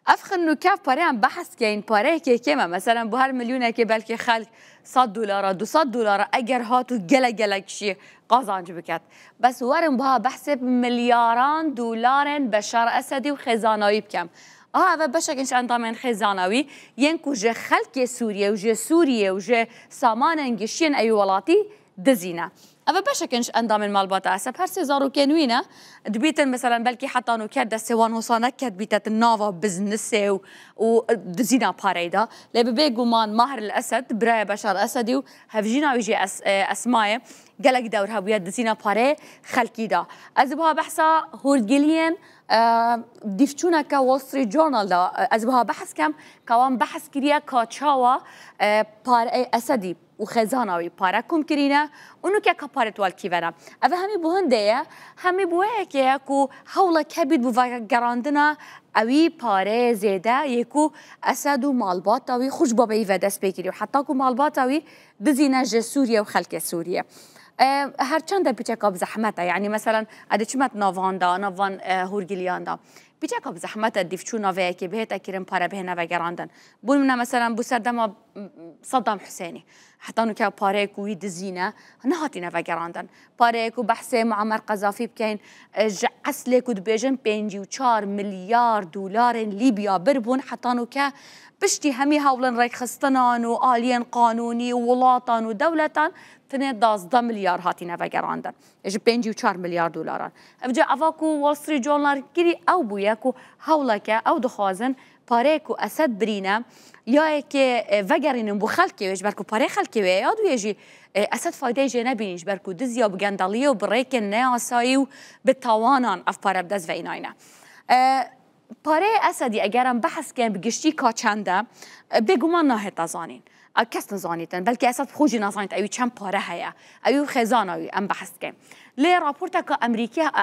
افخن كاف باريان بحث كاين باري كيما مثلا بهر مليون كي بلكي خلق $100 $200 اگر هاتو گلک شي قازانج بكات بس ورم بها بحسب ملياران دولار بشار اسدي وخزانوي بكم هذا بشك انش انضمن خزانوي ينكو جه خلق سوريا وجه سوريا وجه سامان انجشين اي ولاتي دزينا أبا بشكنش أندام مالبات أسب هر سيزارو كنوينة دبيتن مثلا بلكي حتى نو كاد سوان وصانا كاد بيتت النافا بزنسه ودزينا باريدا لبي بيجو مان ماهر الأسد براي بشار أسدي وهفجينا ويجي أسماء قالك دورها بيد دزينا باري خلقي دا أزبها بحثا هورجليان ديفتونا كا وول ستريت جورنال دا أزبها بحث كم كوان بحث كريا كاتشاوا باري أسدي وخزانوي باركم كرينا ونو كا كبارت والكيفنا أبا همي بوهندية همي بوهيك يكو هولا كبيد بوغاراندنا اوی پاره زیده یکو اسد و مالبات اوی خوش بابایی و دست بگیری و حتی که مالبات اوی دزینه جه سوریه و خلق سوریه هرچند بیچکاب زحمته یعنی مثلا اده چمت ناوان دا ناوان هورگلیان دا بیچکاب زحمته دیفچو ناوه که بهت اکرم پاره بهنه و گراندن بونمنا مثلا بسردم صدام حسینی حتی انو که پاره کوی دزینه نهاتینه و گراندن پاره کو بحث معمر قذافی بکن اصله کو دبیجن 54 مليار دولار لیبیا بربون حتی انو که بشتي همي هاولن ريك خستنان وآليان قانوني وولاطان ودولتان تنين 12 مليار هاتينا وگراندن ايش 54 مليار دولار افجا افاكو وول ستريت جورنال كري او بوياكو هاولكا او دخوازن باريكو اسد برينا يا كي وگرين بو خلكي ويش بركو باري خلكي وياد ويجي اسد فايده جي نبينيش بركو دزيا وبغنداليه وبريك الناسايو بالتوانان اف بارا بدز ويناينا پاره اسدی اگرم بحث کن بگشتی کاچنده بگومان نه تزانین کس نزانیتن بلکه اسد خوجی نزانیت ایو چند پاره هیا ایو خزانوی ام بحث کن لی راپورتا که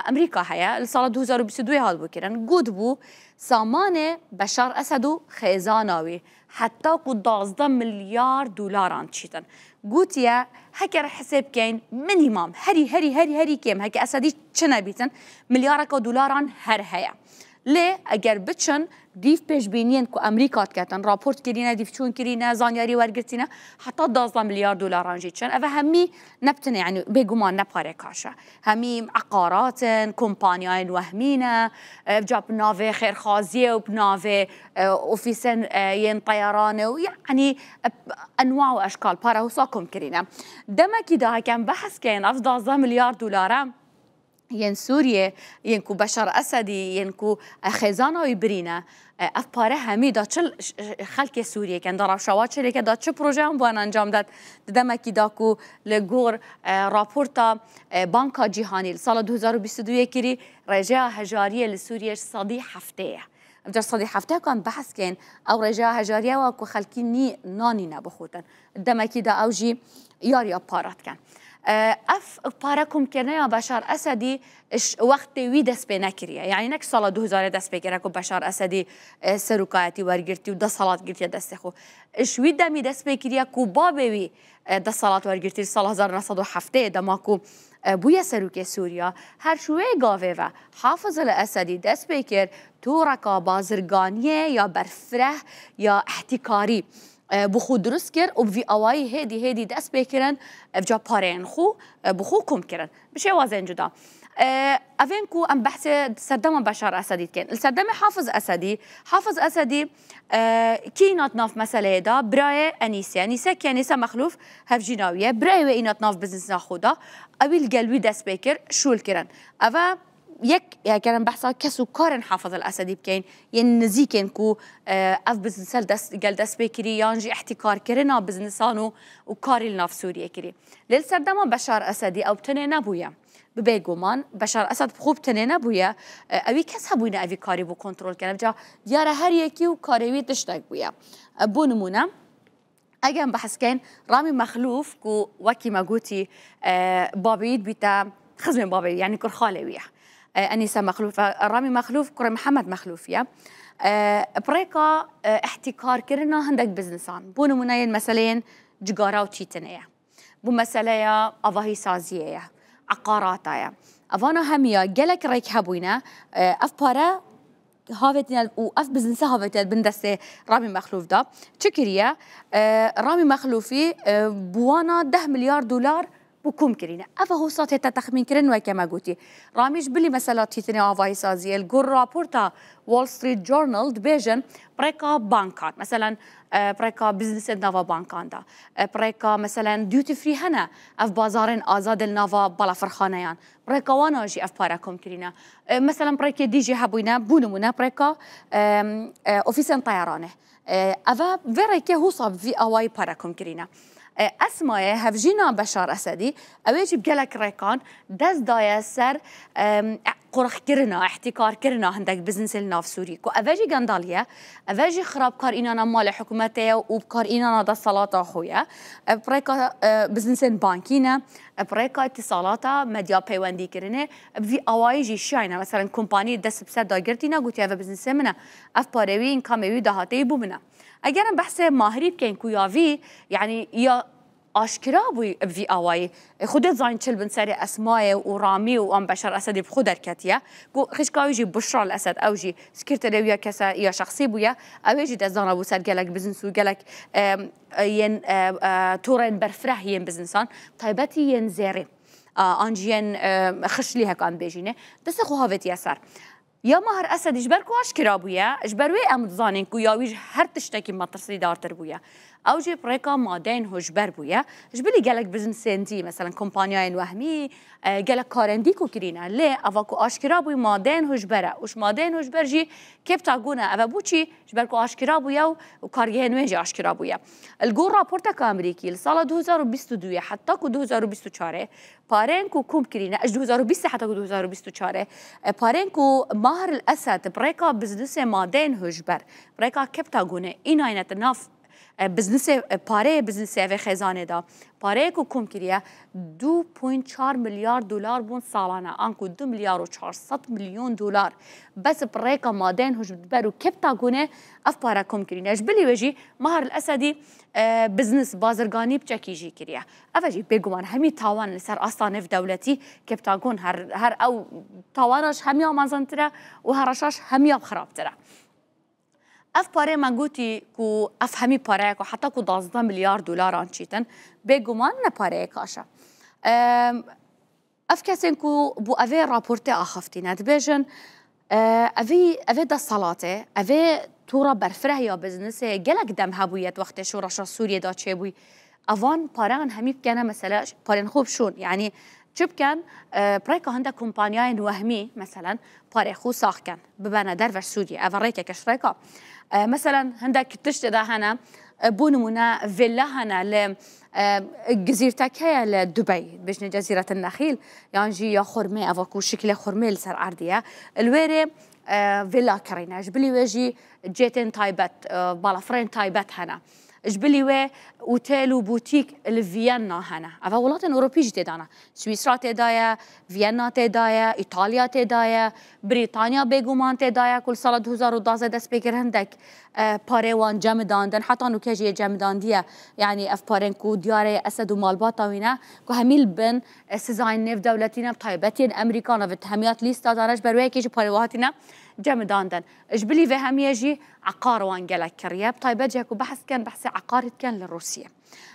امریکا هیا سال 2022 حال بکرن گود بو سامان بشار اسدو خزانوی حتی کو 12 مليار دولار چیتن گوتیا هکر حساب کن مینیمم هری کم هک اسدی چنه بیتن ملیارک دلاران هر هیا لی اگر بچن دیف پیش بینین که امریکا کتن راپورت کرینه دیف چون کرینه زانیاری ورگرتینه حتی 12 مليار دولار انجیتشن اوه همی نبتنه يعني بگمان نپاره کاشه همی عقارات کمپانیای وهمینه جاب ناوه خیرخازیه و بناوه اوفیسن ین طیرانه و يعني انواع و اشکال پاره حساکم کرینه دمکی ده کم بحث کن از 12 مليار دولاره ين سوريا ينكو بشار أسدي ينكو خزانة ويبرينا أفباره همي دا چل خلق سوريا كان دا رفشوات شركة دا چه بروجه هم بوان انجام داد دمكي داكو لغور راپورتا بانكا جهاني لسال 2022 كري رجاء هجارية لسوريا صدي حفتيه بجار صدي حفتيه كان بحث كان أو رجاء هجارية واكو خلقيني ناني نبخوتن دمكي دا أوجي ياريا بارات كان اف پارکم کنه بشار اسدی وقت وی دست به نکریه یعنی نک سال 2000 دست بگیره که بشار اسدی سرکایتی ورگرتی و ده سالات گرتی دست خو اش وی دمی دست بگیره که بابی ده سالات ورگرتی سال 1907 دما کو بویا سروک سوریا هر شوی گاوه و حافظ الاسدی دست بگیر تو رکا بازرگانیه یا برفره یا احتکاری بخو درست کرد و بی آوایی هدی دست بکرن بجا پارین خو بخو کم کرن بشه وازن جدا اوین کو ام بحث سردم بشار اسدی کن سردم حافظ اسدی کینات ناف مسئله دا برای انیسه که انیسه مخلوف هفجیناویه برای و اینات ناف بزنس خدا اویل گلوی دست بکر شول کرن اوه یک كان بحثا كسو كارن حافظ الاسدي بكين ينزيكن كو اف بزنسال دست بكري يانجي احتكار كرنا بزنسانو وكاري لناف سوريا كري للسردما بشار اسدي او بتنين ابويا ببيغومان بشار اسد بخوب تنين ابويا اوي كس هبوينا اوي كاري بو كنترول كان بجا ديارة هر يكي وكاريوي تشتاق بويا بو نمونه اگم بحث كان رامي مخلوف كو وكي ما قوتي بابيد بيتا خزم بابي يعني كر خالويه أنيسة مخلوف رامي مخلوف كرة محمد مخلوف يا بريكا احتكار كرنا هندك بزنسان بونو مناين مسألين جقارة وتشيتنية بو مسألة أفاهي سازية عقاراتايا أفانا هميا جلك ريك هبوينا أفبارا هافتنا وأف بزنس هافتنا بندسة رامي مخلوف دا تشكريا رامي مخلوفي بوانا 10 مليار دولار بكم كرينا أفا هو صوت هتا تخمين كرين وكما قلتي راميش بلي مثلا تيتني عفاي سازي الجور رابورتا وول ستريت جورنال دبيجن بريكا بانكات مثلا بريكا بزنس نافا بانكان دا بريكا مثلا ديوتي فري هنا اف بازارين آزاد النافا بالا فرخانيان بريكا وانا جي اف باراكم كرينا مثلا بريكا دي جي هبوينا بونمونا بريكا اوفيسن طيرانه افا فيريكا هو صاب في اواي باراكم كرينا اسماء هفجينا بشار اسدي اويجي بجلك ريكان دز دايا سر قرخ كرنا احتكار كرنا هندك بزنس الناف سوري كو افاجي غانداليا افاجي خراب كار انانا مال حكومتي وبكار انانا دا صلاة خويا بريكا بزنس بانكينا بريكا اتصالات ميديا بيواندي كرنه في اوايجي شاينا مثلا كومباني دس بسر دايرتينا قلت يا بزنس منا اف باروين كاميوي دهاتي بو منا اگر بحث ماهری بکن کو یاوی یعنی یا آشکرا بوی في اواي خودت زاين تشل بن سري اسماء ورامي وام بشار اسد بخود الكتيه كو خشكا يجي بشرى الاسد او جي سكرتيريا كسا يا شخصي بويا او يجي دزانا بو سر قالك بزنس وقالك ين تورن برفره ين بزنسان طيبتي ين زيري انجين خش ليها كان بيجينه دس خو هافت يسار يا مهر اسد اجبركو اشكرا بويا اجبروي ام زانين كو ياويج هر تشتكي ما ترسي دارتر بويا او جي بريكا مادين هجبر بويا جبلي قالك بزنس سنتي مثلا كومبانياين وهمي قالك كارنديكو كرينا ليه افاكو اشكرا بوي مادين هجبره وش مادين هجبر جي كيف تاغونا افا بوتشي جبركو اشكرا بويا وكاريين ويجي اشكرا بويا الجور رابورتا كامريكي لسال 2022 حتى كو 2024 بارينكو كوم كرينا اج 2020 حتى كو 2024 بارينكو ماهر الاسد بريكا بزنس مادين هجبر بريكا كيف تاغونا ايناينه ناف بزنس پاره بزنس و خزانه دا پاره کو کم کریه 2.4 ملیار دلار بون سالانه آنکو 2 ملیار و 400 میلیون دلار بس بريكا مادين هج برو كبتا گونه اف پاره کم کرینه جبلی وجی مهر الاسدی بزنس بازرگانی بچکی جی کریه افجی بگوان همی تاوان لسر اصلا نف دولتی کبتا گون هر او تاوانش همیا مازنتره و هرشاش همیا خراب تره اف پاره من گوتی کو اف همی پاره کو حتی کو 12 میلیارد دلار آنچیتن بگومان نه پاره کاشه اف کسین کو بو اوی راپورته آخفتی ندبیجن اوی دا صلاته اوی تورا برفره یا بزنسه گلک دم هبویت وقت شورش سوریه دا چه بوی اوان پاره همی بکنه مثلا پاره خوب شون یعنی چه بکن برایکا هنده کمپانیای وهمی مثلا پاره خو ساخ کن ببنه در و سوریه اول ریکه کش ریکا مثلا هندك تشتري هنا بونمونا فيلا هنا ل جزيرتك هي لدبي بجنة جزيرة النخيل يعني جي يا خرمي افاكو شكل خرمي لسر عردية الويري فيلا كرينا جبلي ويجي جيتين تايبت بالافرين تايبت هنا جبلي وي اوتيل وبوتيك لفيينا هنا افا ولاتن اوروبيج تدانا سويسرا تدايا فيينا تدايا ايطاليا تدايا بريطانيا بيغومان تدايا كل سال 2012 دست بكر هندك باريوان جمدان دن حتى انو كاجي جمدان ديا يعني اف بارنكو دياري اسد ومالباطا وينا كو هميل بن سيزاين نيف دولتينا بطيبتين امريكانا بتهميات ليستا دارج بروي كيجي باريواتنا جمدان دن اجبلي في هم يجي عقار وان قالك كرياب طيب جاكو بحث كان بحث عقار كان لروسيا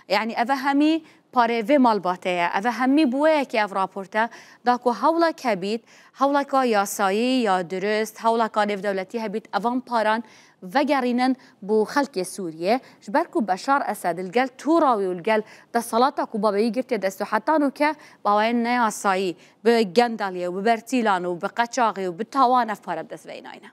يعني افهمي باريفي مالباتيه افهمي بويك اف رابورتا داكو هولا كبيت هولا كا ياسايي يا درست هولا كا نيف دولتي هبيت افان باران وگرینن بو خلق سوریه جبرکو بشار اسد الجل توراوی والجل ده صلاتا کو بابایی گرته دستو حتی نو که باوین نیاسایی به گندالیه و برتیلان و به قچاقی و به تاوان افپارد دست ویناینا